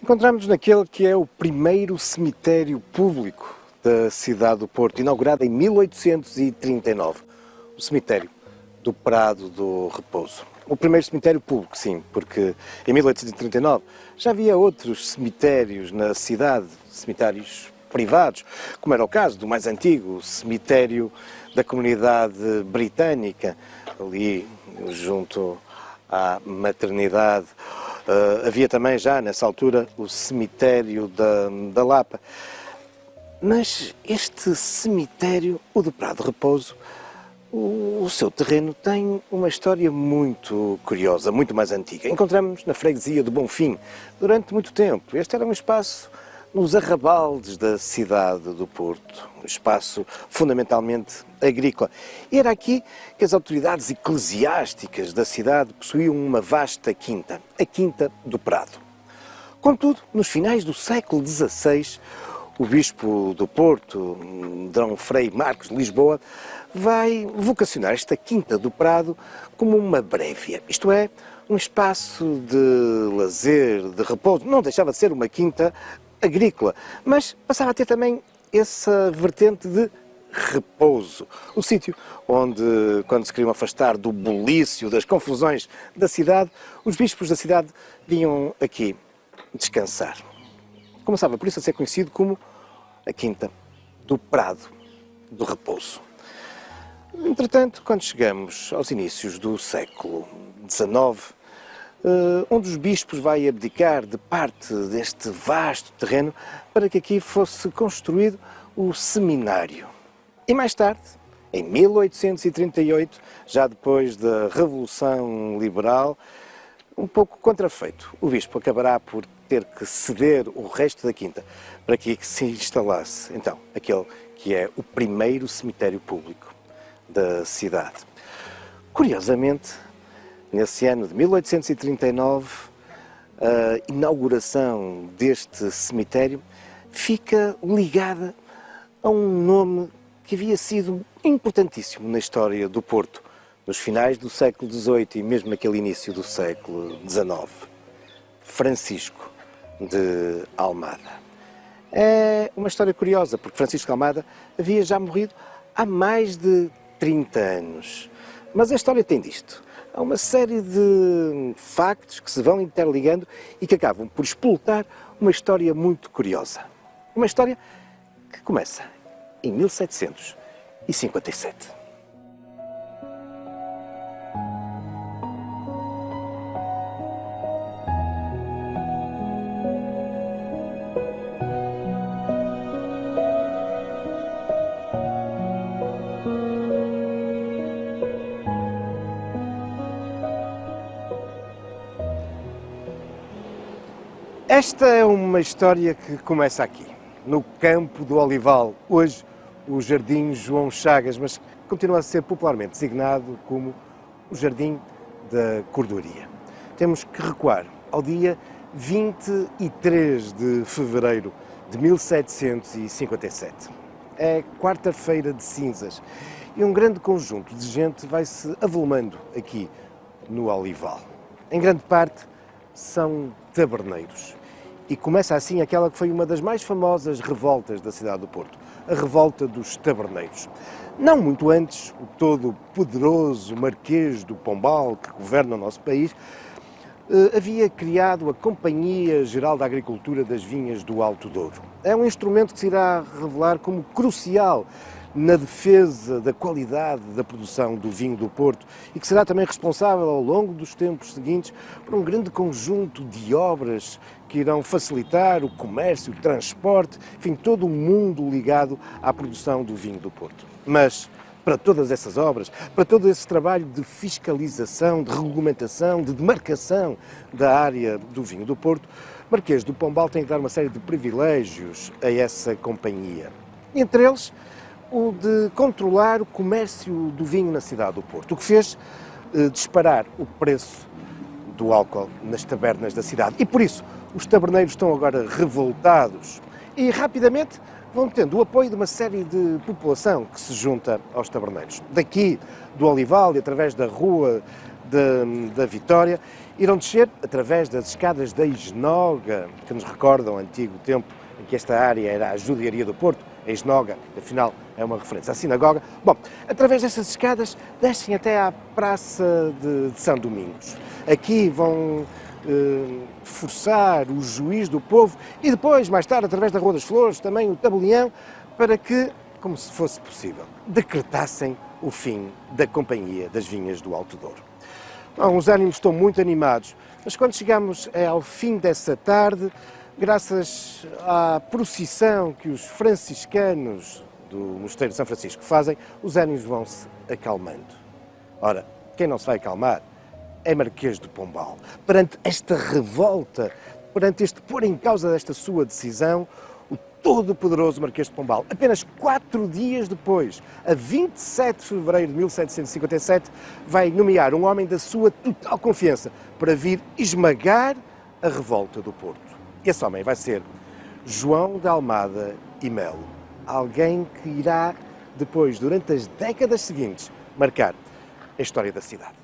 Encontramos naquele que é o primeiro cemitério público da cidade do Porto, inaugurado em 1839, o cemitério do Prado do Repouso. O primeiro cemitério público, sim, porque em 1839 já havia outros cemitérios na cidade, cemitérios privados, como era o caso do mais antigo, o cemitério da comunidade britânica, ali junto à maternidade. Havia também já, nessa altura, o cemitério da Lapa. Mas este cemitério, o do Prado de Repouso, o seu terreno tem uma história muito curiosa, muito mais antiga. Encontramos na freguesia do Bonfim durante muito tempo. Este era um espaço nos arrabaldes da cidade do Porto, um espaço fundamentalmente agrícola. E era aqui que as autoridades eclesiásticas da cidade possuíam uma vasta quinta, a Quinta do Prado. Contudo, nos finais do século XVI, o bispo do Porto, D. Frei Marcos de Lisboa, vai vocacionar esta Quinta do Prado como uma brévia, isto é, um espaço de lazer, de repouso. Não deixava de ser uma quinta agrícola, mas passava a ter também essa vertente de repouso. O sítio onde, quando se queriam afastar do bulício, das confusões da cidade, os bispos da cidade vinham aqui descansar. Começava por isso a ser conhecido como a Quinta do Prado do Repouso. Entretanto, quando chegamos aos inícios do século XIX, um dos bispos vai abdicar de parte deste vasto terreno para que aqui fosse construído o seminário. E mais tarde, em 1838, já depois da Revolução Liberal, um pouco contrafeito, o bispo acabará por ter que ceder o resto da quinta para que se instalasse, então, aquele que é o primeiro cemitério público da cidade. Curiosamente, nesse ano de 1839, a inauguração deste cemitério fica ligada a um nome que havia sido importantíssimo na história do Porto, nos finais do século XVIII e mesmo naquele início do século XIX. Francisco de Almada. É uma história curiosa, porque Francisco de Almada havia já morrido há mais de 30 anos. Mas a história tem disto. Há uma série de factos que se vão interligando e que acabam por explotar uma história muito curiosa. Uma história que começa em 1757. Esta é uma história que começa aqui, no campo do Olival, hoje o Jardim João Chagas, mas continua a ser popularmente designado como o Jardim da Cordoaria. Temos que recuar ao dia 23 de fevereiro de 1757. É quarta-feira de cinzas e um grande conjunto de gente vai se avolumando aqui no Olival. Em grande parte são taberneiros. E começa assim aquela que foi uma das mais famosas revoltas da cidade do Porto, a revolta dos taberneiros. Não muito antes, o todo poderoso Marquês do Pombal, que governa o nosso país, havia criado a Companhia Geral da Agricultura das Vinhas do Alto Douro. É um instrumento que se irá revelar como crucial na defesa da qualidade da produção do vinho do Porto e que será também responsável ao longo dos tempos seguintes por um grande conjunto de obras que irão facilitar o comércio, o transporte, enfim, todo o mundo ligado à produção do vinho do Porto. Mas para todas essas obras, para todo esse trabalho de fiscalização, de regulamentação, de demarcação da área do vinho do Porto, Marquês do Pombal tem que dar uma série de privilégios a essa companhia. Entre eles, o de controlar o comércio do vinho na cidade do Porto, o que fez disparar o preço do álcool nas tabernas da cidade. E por isso, os taberneiros estão agora revoltados e rapidamente vão tendo o apoio de uma série de população que se junta aos taberneiros. Daqui, do Olival e através da rua da Vitória, irão descer através das escadas da Esnoga, que nos recordam o antigo tempo em que esta área era a judiaria do Porto. A Esnoga, afinal, é uma referência à sinagoga. Bom, através destas escadas, descem até à Praça de São Domingos. Aqui vão forçar o juiz do povo e depois, mais tarde, através da Rua das Flores, também o tabelião, para que, como se fosse possível, decretassem o fim da Companhia das Vinhas do Alto Douro. Bom, os ânimos estão muito animados, mas quando chegamos ao fim dessa tarde, graças à procissão que os franciscanos do Mosteiro de São Francisco fazem, os ânimos vão-se acalmando. Ora, quem não se vai acalmar é Marquês de Pombal. Perante esta revolta, perante este pôr em causa desta sua decisão, o todo-poderoso Marquês de Pombal, apenas 4 dias depois, a 27 de fevereiro de 1757, vai nomear um homem da sua total confiança para vir esmagar a revolta do Porto. Esse homem vai ser João de Almada e Melo, alguém que irá depois, durante as décadas seguintes, marcar a história da cidade.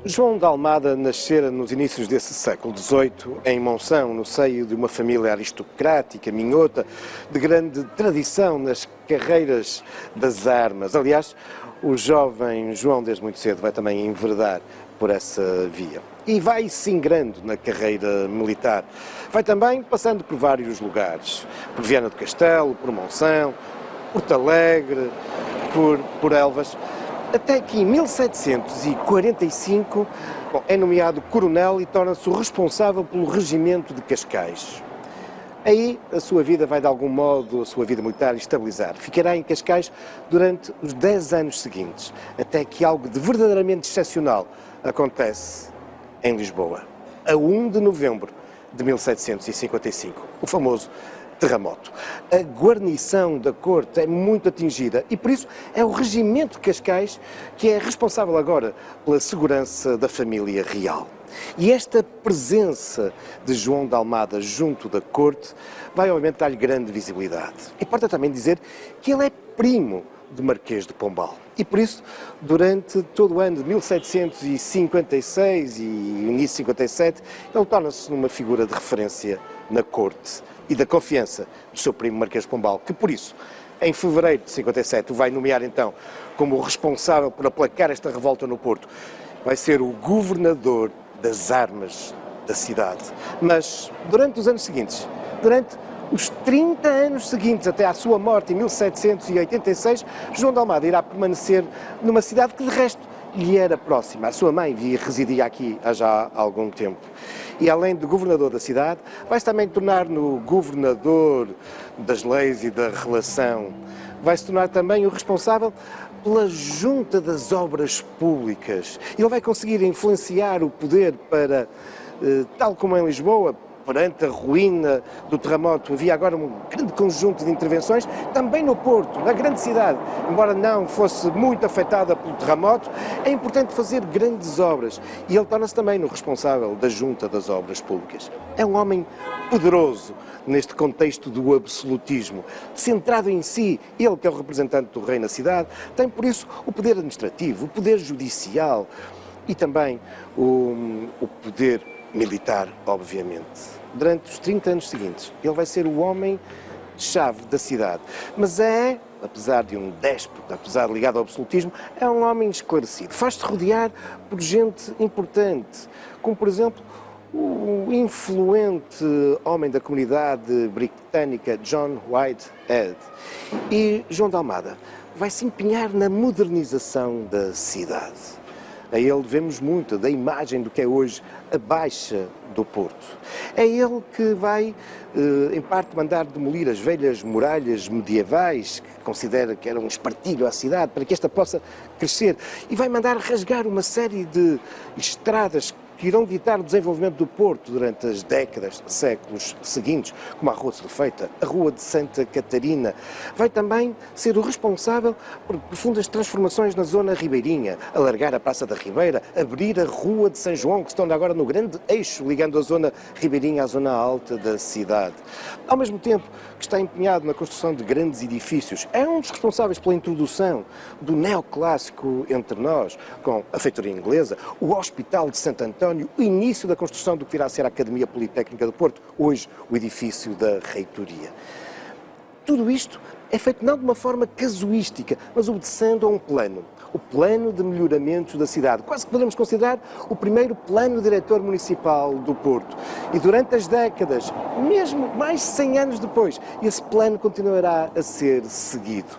João de Almada nascera nos inícios desse século XVIII, em Monção, no seio de uma família aristocrática, minhota, de grande tradição nas carreiras das armas. Aliás, o jovem João, desde muito cedo, vai também enveredar por essa via. E vai se ingrando na carreira militar. Vai também passando por vários lugares, por Viana do Castelo, por Monção, Porto Alegre, por Elvas, até que em 1745 é nomeado coronel e torna-se o responsável pelo regimento de Cascais. Aí a sua vida vai, de algum modo, a sua vida militar estabilizar. Ficará em Cascais durante os 10 anos seguintes, até que algo de verdadeiramente excepcional acontece em Lisboa, a 1 de novembro de 1755, o famoso terremoto. A guarnição da corte é muito atingida e, por isso, é o regimento de Cascais que é responsável agora pela segurança da família real. E esta presença de João de Almada junto da corte vai, obviamente, dar-lhe grande visibilidade. Importa também dizer que ele é primo de Marquês de Pombal. E, por isso, durante todo o ano de 1756 e início de 57, ele torna-se uma figura de referência na corte e da confiança do seu primo Marquês de Pombal, que por isso, em fevereiro de 57, o vai nomear então como o responsável por aplacar esta revolta no Porto. Vai ser o governador das armas da cidade. Mas durante os anos seguintes, durante os 30 anos seguintes, até à sua morte em 1786, João de Almada irá permanecer numa cidade que de resto lhe era próxima. A sua mãe residia aqui há já algum tempo. E além de governador da cidade, vai-se também tornar no governador das leis e da relação. Vai-se tornar também o responsável pela junta das obras públicas. Ele vai conseguir influenciar o poder para, tal como em Lisboa, perante a ruína do terremoto, havia agora um grande conjunto de intervenções, também no Porto, na grande cidade, embora não fosse muito afetada pelo terremoto, é importante fazer grandes obras e ele torna-se também no responsável da junta das obras públicas. É um homem poderoso neste contexto do absolutismo, centrado em si, ele que é o representante do rei na cidade, tem por isso o poder administrativo, o poder judicial e também o poder militar, obviamente. Durante os 30 anos seguintes, ele vai ser o homem-chave da cidade. Mas apesar de um déspota, apesar de ligado ao absolutismo, é um homem esclarecido. Faz-se rodear por gente importante, como, por exemplo, o influente homem da comunidade britânica John Whitehead. E João de Almada vai se empenhar na modernização da cidade. A ele devemos muito da imagem do que é hoje a Baixa do Porto. É ele que vai, em parte, mandar demolir as velhas muralhas medievais, que considera que eram um espartilho à cidade, para que esta possa crescer. E vai mandar rasgar uma série de estradas que irão ditar o desenvolvimento do Porto durante as décadas, séculos seguintes, como a Rua de Surfeita, a Rua de Santa Catarina. Vai também ser o responsável por profundas transformações na zona ribeirinha, alargar a Praça da Ribeira, abrir a Rua de São João, que se torna agora no grande eixo, ligando a zona ribeirinha à zona alta da cidade. Ao mesmo tempo que está empenhado na construção de grandes edifícios, é um dos responsáveis pela introdução do neoclássico entre nós, com a feitoria inglesa, o Hospital de Santo António, o início da construção do que virá a ser a Academia Politécnica do Porto, hoje o edifício da Reitoria. Tudo isto é feito não de uma forma casuística, mas obedecendo a um plano. O plano de melhoramento da cidade. Quase que podemos considerar o primeiro plano diretor municipal do Porto. E durante as décadas, mesmo mais de 100 anos depois, esse plano continuará a ser seguido.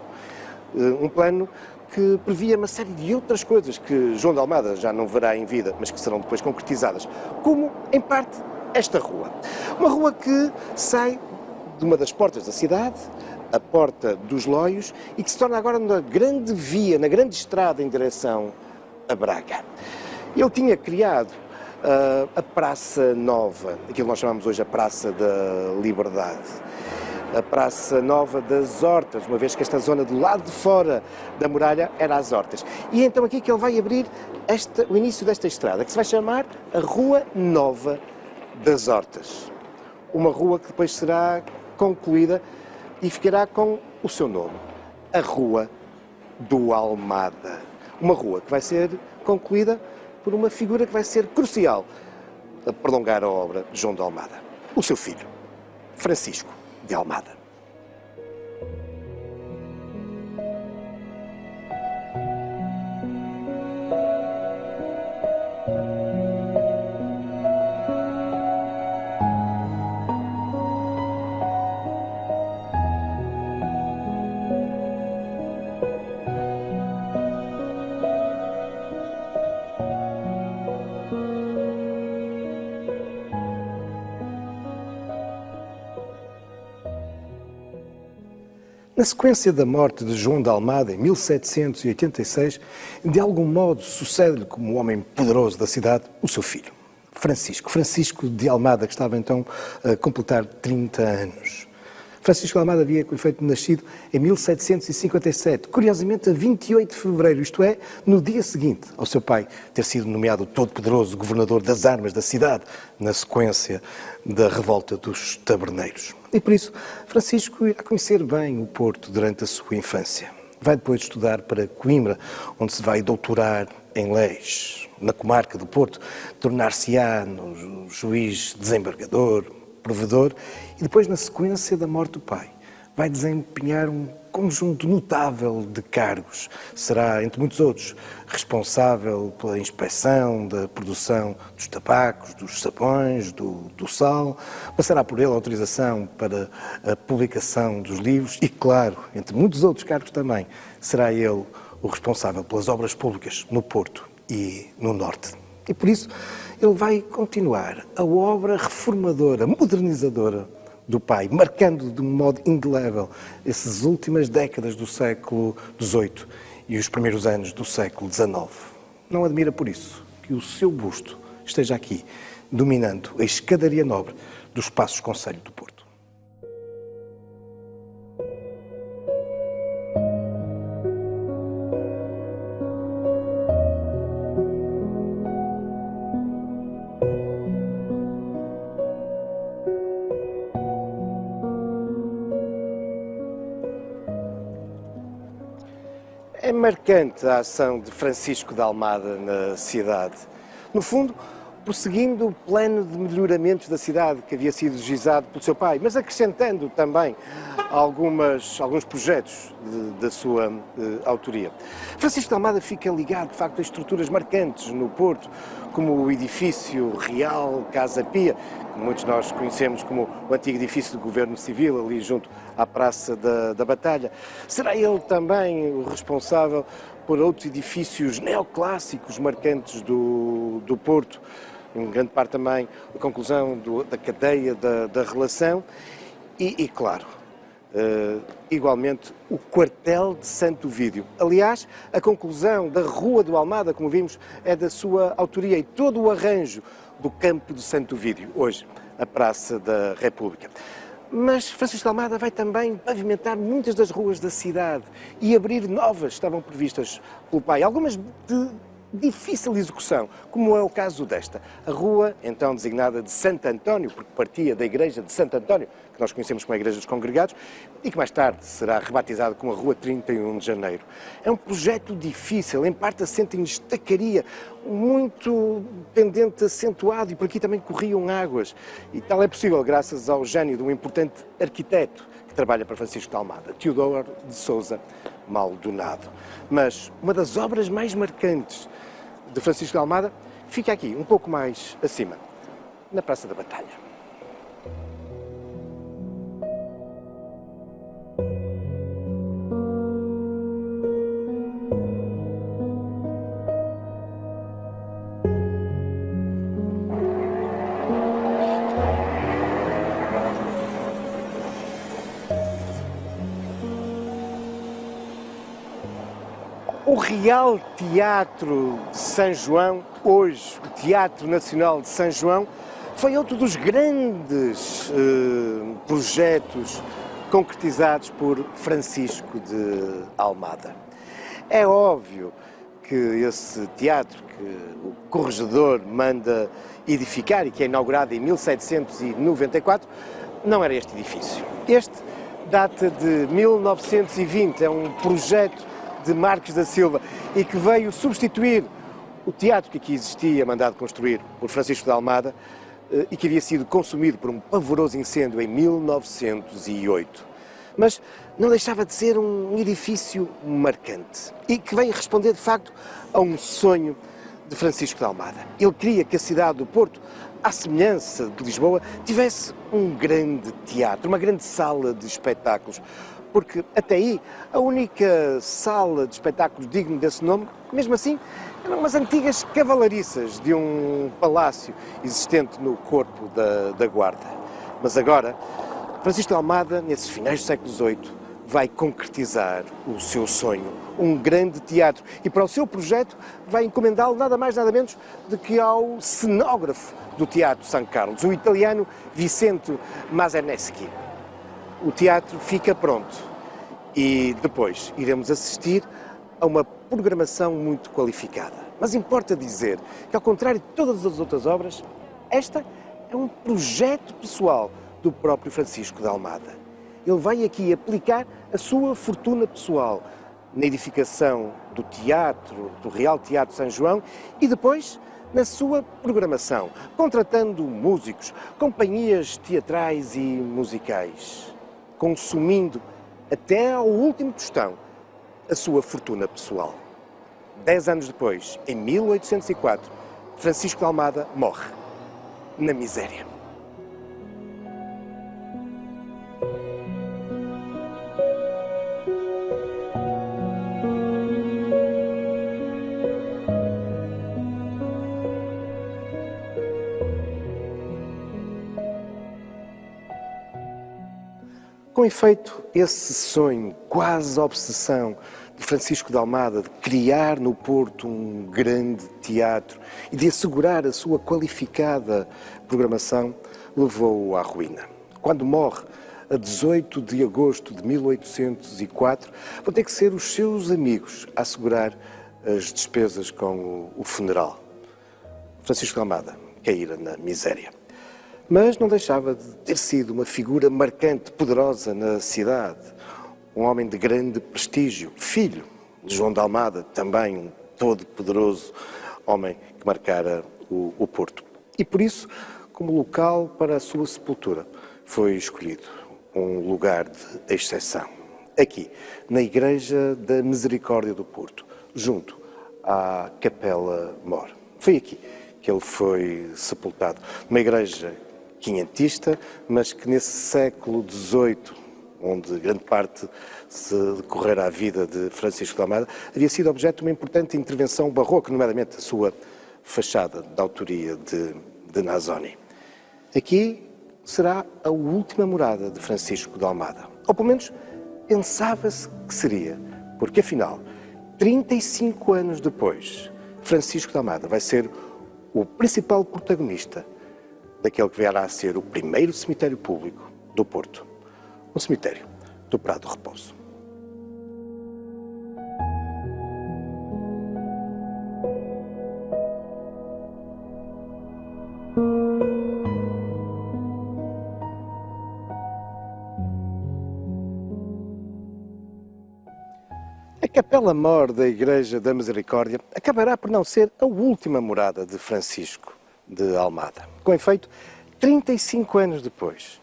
Um plano que previa uma série de outras coisas que João de Almada já não verá em vida, mas que serão depois concretizadas. Como, em parte, esta rua. Uma rua que sai de uma das portas da cidade, a Porta dos Lóios, e que se torna agora na grande via, na grande estrada em direção a Braga. Ele tinha criado a Praça Nova, aquilo que nós chamamos hoje a Praça da Liberdade, a Praça Nova das Hortas, uma vez que esta zona do lado de fora da muralha era as Hortas. E é então aqui que ele vai abrir o início desta estrada, que se vai chamar a Rua Nova das Hortas. Uma rua que depois será concluída e ficará com o seu nome, a Rua do Almada. Uma rua que vai ser concluída por uma figura que vai ser crucial a prolongar a obra de João de Almada, o seu filho, Francisco de Almada. Na sequência da morte de João de Almada, em 1786, de algum modo sucede-lhe como o homem poderoso da cidade, o seu filho, Francisco de Almada, que estava então a completar 30 anos. Francisco de Almada havia, com efeito, nascido em 1757, curiosamente a 28 de fevereiro, isto é, no dia seguinte ao seu pai ter sido nomeado todo-poderoso governador das armas da cidade, na sequência da revolta dos taberneiros. E por isso, Francisco irá conhecer bem o Porto durante a sua infância. Vai depois estudar para Coimbra, onde se vai doutorar em leis. Na comarca do Porto, tornar-se-á no juiz desembargador, provedor, e depois, na sequência da morte do pai, vai desempenhar um conjunto notável de cargos. Será, entre muitos outros, responsável pela inspeção da produção dos tabacos, dos sabões, do sal. Passará por ele a autorização para a publicação dos livros e, claro, entre muitos outros cargos também, será ele o responsável pelas obras públicas no Porto e no Norte. E por isso ele vai continuar a obra reformadora, modernizadora do pai, marcando de um modo indelével essas últimas décadas do século XVIII e os primeiros anos do século XIX. Não admira por isso que o seu busto esteja aqui, dominando a escadaria nobre dos Passos Conselho do Porto. É marcante a ação de Francisco de Almada na cidade. No fundo, prosseguindo o plano de melhoramento da cidade que havia sido gizado pelo seu pai, mas acrescentando também alguns projetos da sua autoria. Francisco de Almada fica ligado, de facto, a estruturas marcantes no Porto, como o edifício real Casa Pia, que muitos de nós conhecemos como o antigo edifício do Governo Civil, ali junto à Praça da Batalha. Será ele também o responsável por outros edifícios neoclássicos marcantes do Porto, em grande parte também a conclusão da cadeia da relação e, claro, igualmente o quartel de Santo Vídeo. Aliás, a conclusão da Rua do Almada, como vimos, é da sua autoria e todo o arranjo do campo de Santo Vídeo, hoje a Praça da República. Mas Francisco de Almada vai também pavimentar muitas das ruas da cidade e abrir novas que estavam previstas pelo pai, algumas de difícil execução, como é o caso desta. A rua, então designada de Santo António, porque partia da igreja de Santo António, que nós conhecemos como a Igreja dos Congregados, e que mais tarde será rebatizada como a Rua 31 de Janeiro. É um projeto difícil, em parte assente em estacaria, muito pendente acentuado, e por aqui também corriam águas. E tal é possível graças ao gênio de um importante arquiteto que trabalha para Francisco de Almada, Teodoro de Sousa Maldonado. Mas uma das obras mais marcantes de Francisco de Almada fica aqui, um pouco mais acima, na Praça da Batalha. O Real Teatro de São João, hoje o Teatro Nacional de São João, foi outro dos grandes projetos concretizados por Francisco de Almada. É óbvio que esse teatro que o corregedor manda edificar e que é inaugurado em 1794, não era este edifício. Este data de 1920, é um projeto de Marques da Silva e que veio substituir o teatro que aqui existia, mandado construir por Francisco de Almada e que havia sido consumido por um pavoroso incêndio em 1908. Mas não deixava de ser um edifício marcante e que veio responder, de facto, a um sonho de Francisco de Almada. Ele queria que a cidade do Porto, à semelhança de Lisboa, tivesse um grande teatro, uma grande sala de espetáculos, porque até aí a única sala de espetáculos digno desse nome, mesmo assim, eram umas antigas cavalariças de um palácio existente no corpo da Guarda. Mas agora, Francisco de Almada, nesses finais do século XVIII, vai concretizar o seu sonho, um grande teatro, e para o seu projeto vai encomendá-lo nada mais nada menos do que ao cenógrafo do Teatro São Carlos, o italiano Vicente Mazaneschi. O teatro fica pronto e depois iremos assistir a uma programação muito qualificada. Mas importa dizer que, ao contrário de todas as outras obras, esta é um projeto pessoal do próprio Francisco de Almada. Ele vai aqui aplicar a sua fortuna pessoal na edificação do teatro, do Real Teatro São João e depois na sua programação, contratando músicos, companhias teatrais e musicais, consumindo até ao último tostão a sua fortuna pessoal. 10 anos depois, em 1804, Francisco de Almada morre na miséria. Com efeito, esse sonho, quase obsessão, de Francisco de Almada de criar no Porto um grande teatro e de assegurar a sua qualificada programação, levou-o à ruína. Quando morre, a 18 de agosto de 1804, vão ter que ser os seus amigos a assegurar as despesas com o funeral. Francisco de Almada caíra na miséria. Mas não deixava de ter sido uma figura marcante, poderosa na cidade. Um homem de grande prestígio, filho de João de Almada, também um todo-poderoso homem que marcara o Porto. E por isso, como local para a sua sepultura, foi escolhido um lugar de exceção. Aqui, na Igreja da Misericórdia do Porto, junto à Capela Mor. Foi aqui que ele foi sepultado. Uma igreja quinhentista, mas que nesse século XVIII, onde grande parte se decorrera a vida de Francisco de Almada, havia sido objeto de uma importante intervenção barroca, nomeadamente a sua fachada, da autoria de Nasoni. Aqui, será a última morada de Francisco de Almada. Ou pelo menos pensava-se que seria, porque afinal, 35 anos depois, Francisco de Almada vai ser o principal protagonista daquele que virá a ser o primeiro cemitério público do Porto, o cemitério do Prado do Repouso. A Capela Mor da Igreja da Misericórdia acabará por não ser a última morada de Francisco de Almada. Com efeito, 35 anos depois,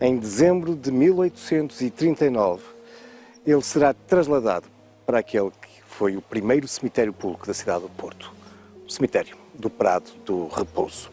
em dezembro de 1839, ele será trasladado para aquele que foi o primeiro cemitério público da cidade do Porto, o cemitério do Prado do Repouso.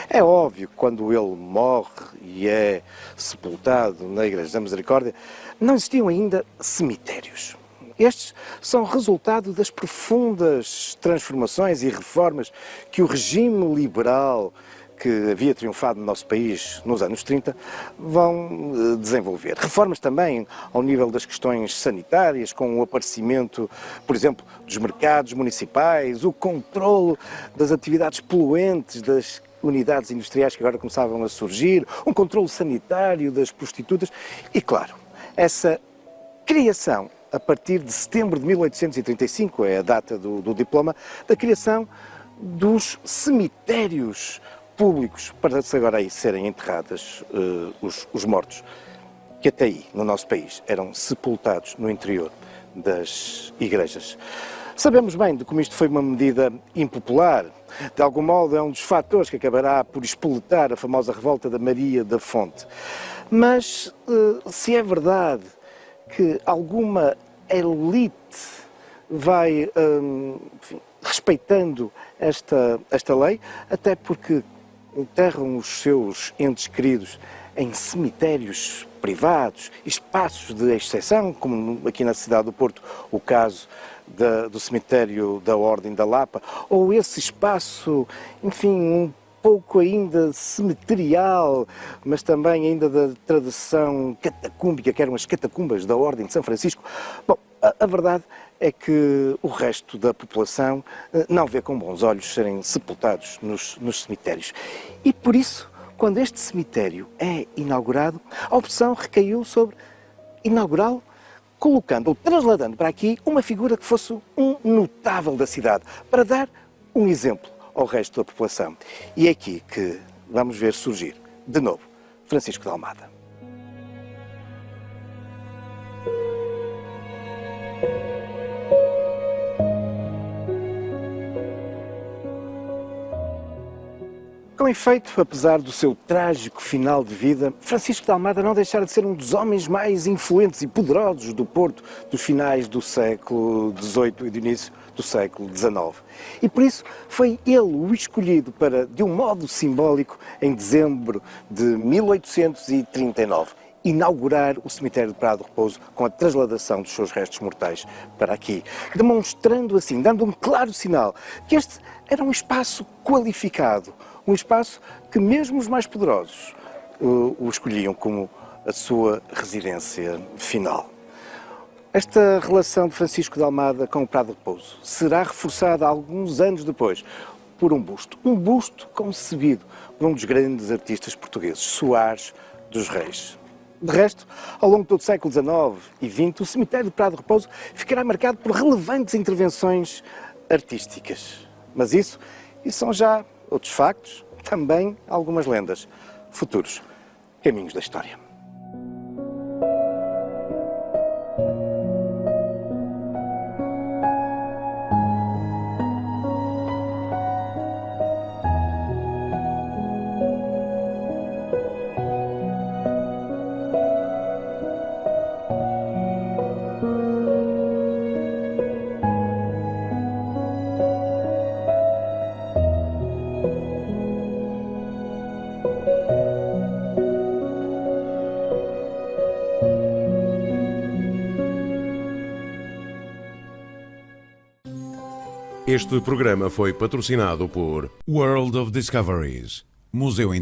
É óbvio que quando ele morre e é sepultado na Igreja da Misericórdia, não existiam ainda cemitérios. Estes são resultado das profundas transformações e reformas que o regime liberal que havia triunfado no nosso país nos anos 30 vão desenvolver. Reformas também ao nível das questões sanitárias, com o aparecimento, por exemplo, dos mercados municipais, o controlo das atividades poluentes das unidades industriais que agora começavam a surgir, um controlo sanitário das prostitutas e, claro, essa criação a partir de setembro de 1835, é a data do diploma, da criação dos cemitérios públicos para agora aí serem enterrados os mortos, que até aí, no nosso país, eram sepultados no interior das igrejas. Sabemos bem de como isto foi uma medida impopular. De algum modo é um dos fatores que acabará por espoletar a famosa revolta da Maria da Fonte. Mas se é verdade que alguma elite vai enfim, respeitando esta lei, até porque enterram os seus entes queridos em cemitérios privados, espaços de exceção, como aqui na cidade do Porto, o caso do cemitério da Ordem da Lapa, ou esse espaço, enfim, um pouco ainda cemiterial, mas também ainda da tradição catacúmbica, que eram as catacumbas da Ordem de São Francisco. Bom, a verdade é que o resto da população não vê com bons olhos serem sepultados nos cemitérios. E por isso, quando este cemitério é inaugurado, a opção recaiu sobre inaugurá-lo colocando ou trasladando para aqui uma figura que fosse um notável da cidade, para dar um exemplo ao resto da população. E é aqui que vamos ver surgir, de novo, Francisco de Almada. Com efeito, apesar do seu trágico final de vida, Francisco de Almada não deixara de ser um dos homens mais influentes e poderosos do Porto dos finais do século XVIII e do início do século XIX. E por isso foi ele o escolhido para, de um modo simbólico, em dezembro de 1839, inaugurar o cemitério de Prado do Repouso com a trasladação dos seus restos mortais para aqui, demonstrando assim, dando um claro sinal que este era um espaço qualificado, um espaço que mesmo os mais poderosos o escolhiam como a sua residência final. Esta relação de Francisco de Almada com o Prado do Repouso será reforçada alguns anos depois por um busto concebido por um dos grandes artistas portugueses, Soares dos Reis. De resto, ao longo de todo o século XIX e XX, o cemitério de Prado do Repouso ficará marcado por relevantes intervenções artísticas. Mas isso são já outros factos, também algumas lendas, futuros caminhos da história. Este programa foi patrocinado por World of Discoveries, Museu